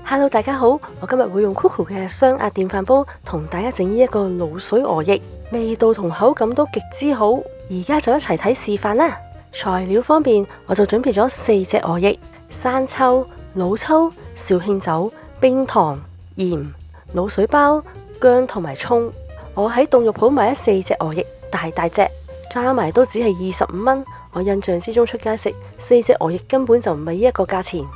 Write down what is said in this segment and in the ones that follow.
Hello， 大家好，我今日會用 Coco 嘅雙壓電飯煲同大家整呢一個滷水鵝翼，味道同口感都極之好。而家就一齊睇示範啦。材料方面，我就準備咗4隻鵝翼、生抽、老抽、紹興酒、冰糖、鹽、滷水包、薑同埋蔥。我喺凍肉鋪買咗4隻鵝翼，大隻，加埋都只係25蚊。我印象之中出街食4隻鵝翼根本就唔係呢一個價錢。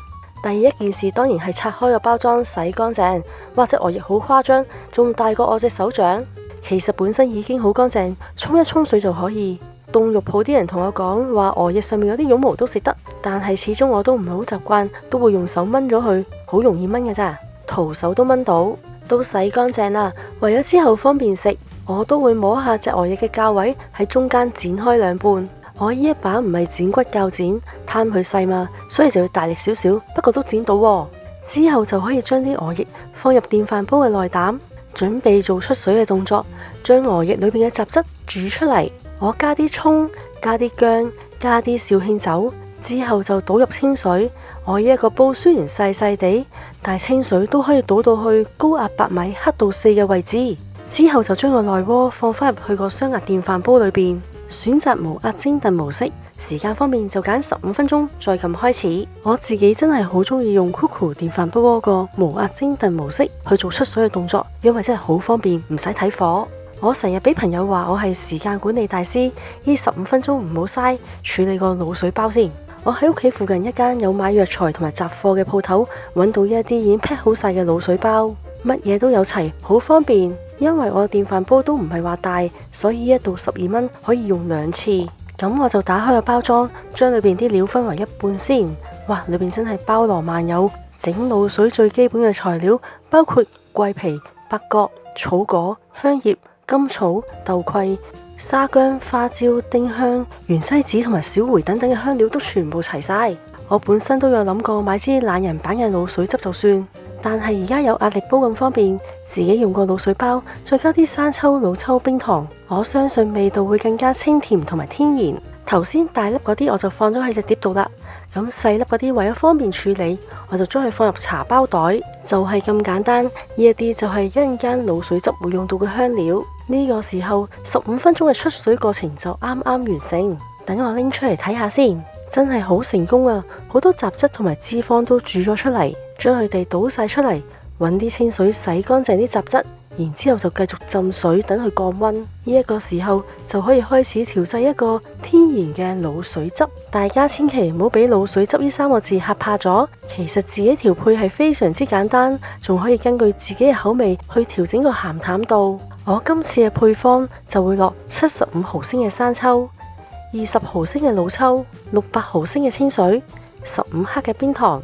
第一件事當然係拆開個包裝洗乾淨，哇！隻鵝翼好誇張，仲大過我隻手掌。其實本身已經好乾淨，沖一沖水就可以。凍肉鋪啲人同我講話鵝翼上面有啲絨毛都食得，但係始終我都唔係好習慣，都會用手掹咗佢，好容易掹嘅咋，徒手都掹到。都洗乾淨啦，為咗之後方便食，我都會摸下隻鵝翼嘅較位，喺中間剪開兩半。我呢一把唔係剪骨鉸剪，貪佢細嘛，所以就要大力少少，不過都剪到喎。之後就可以將啲鵝翼放入電飯煲嘅內膽，準備做出水嘅動作，將鵝翼裏邊嘅雜質煮出嚟。我加啲蔥，加啲薑，加啲紹興酒，之後就倒入清水。我呢一個煲雖然細地，但係清水都可以倒到去高壓8米黑到4嘅位置。之後就將個內鍋放翻入去個雙壓電飯煲裏邊。選擇無壓蒸燉模式，時間方面就揀15分鐘再撳開始。我自己真係好中意用 Coco 電飯煲嗰個無壓蒸燉模式去做出水嘅動作，因為真係好方便，唔使睇火。我成日俾朋友話我係時間管理大師，呢15分鐘唔好嘥，處理個滷水包先。我喺屋企附近一間有買藥材同埋雜貨嘅鋪頭，揾到一啲已經 pack 好晒嘅滷水包，乜嘢都有齊，好方便。因為我電飯煲都唔係話大，所以1到12蚊可以用2次。咁我就打開個包裝，將裏邊啲料分為一半先。哇，裏邊真係包羅萬有，整滷水最基本嘅材料包括桂皮、八角、草果、香葉、甘草、豆蔻、沙薑、花椒、丁香、芫茜子同埋小茴等等嘅香料都全部齊晒。我本身都有諗過買支懶人版嘅滷水汁就算。但係而家有壓力煲咁方便，自己用個滷水包，再加啲生抽、老抽、冰糖，我相信味道會更加清甜同埋天然。頭先大粒嗰啲我就放咗喺隻碟度啦，咁細粒嗰啲為咗方便處理，我就將佢放入茶包袋，就係咁簡單。呢一啲就係一陣間滷水汁會用到嘅香料。呢個時候15分鐘嘅出水過程就啱啱完成。等我拎出嚟睇下先，真係好成功啊！好多雜質同埋脂肪都煮咗出嚟。將佢哋倒晒出嚟，揾啲清水洗乾淨啲雜質，然之後就繼續浸水等佢降溫。呢一個時候就可以開始調製一個天然嘅滷水汁。大家千祈唔好俾滷水汁呢3個字嚇怕咗，其實自己調配係非常之簡單，仲可以根據自己嘅口味去調整個鹹淡度。我今次嘅配方就會落75毫升嘅生抽、20毫升嘅老抽、600毫升嘅清水、15克嘅冰糖、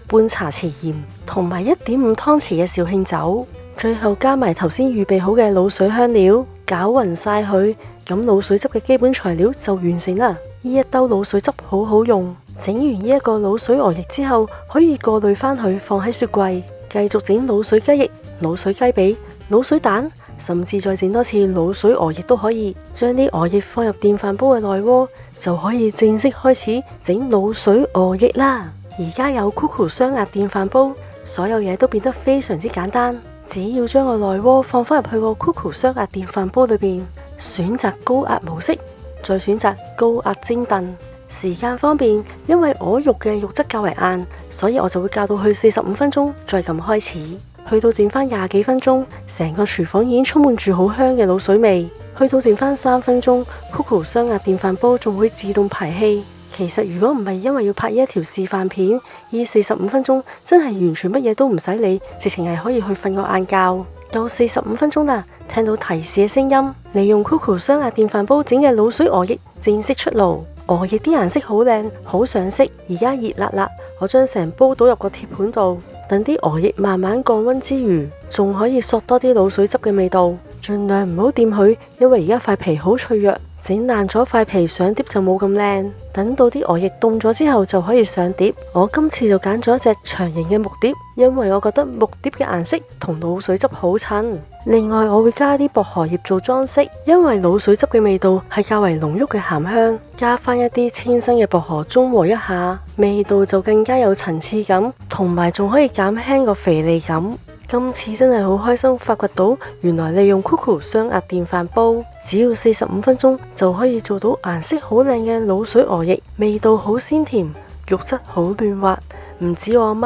半茶匙鹽同埋1.5湯匙嘅紹興酒，最後加埋頭先預備好嘅滷水香料，攪勻晒佢，咁滷水汁嘅基本材料就完成啦。呢一兜滷水汁好好用，整完呢一個滷水鵝翼之後，可以過濾翻佢放喺雪櫃，繼續整滷水雞翼、滷水雞髀、滷水蛋，甚至再整多次滷水鵝翼都可以。將啲鵝翼放入電飯煲嘅內鍋，就可以正式開始整滷水鵝翼啦。而家有 Coco 雙壓電飯煲，所有嘢都變得非常之簡單，只要將個內鍋放翻入去個 Coco 雙壓電飯煲裏邊，選擇高壓模式，再選擇高壓蒸燉。時間方面，因為鵝肉嘅肉質較為硬，所以我就會較到去45分鐘再撳開始，去到剩翻20幾分鐘，成個廚房已經充滿住好香嘅滷水味。去到剩翻3分鐘， Coco 雙壓電飯煲仲會自動排氣。其實如果唔係因為要拍呢一條示範片，呢45分鐘真係完全乜嘢都唔使理，直情係可以去瞓個晏覺。到45分鐘啦，聽到提示嘅聲音，利用 Coco 雙壓電飯煲整嘅滷水鵝翼正式出爐。鵝翼啲顏色好靚，好上色，而家熱辣辣。我將成煲倒入個鐵盤度，等啲鵝翼慢慢降溫之餘，仲可以索多啲滷水汁嘅味道。盡量唔好掂佢，因為而家塊皮好脆弱。整爛咗塊皮上碟就冇咁靚，等到啲鵝翼凍咗之後就可以上碟。我今次就揀咗一隻長形嘅木碟，因為我覺得木碟嘅顏色同滷水汁好襯。另外我會加啲薄荷葉做裝飾，因為鹵水汁嘅味道係較為濃郁嘅鹹香，加翻一啲清新嘅薄荷中和一下，味道就更加有層次感，同埋仲可以減輕個肥膩感。今次真係好開心，發掘到原來利用 Cuckoo 雙壓電飯煲，只要45分鐘就可以做到顏色好靚嘅鹵水鵝翼，味道好鮮甜，肉質好嫩滑，唔止我阿媽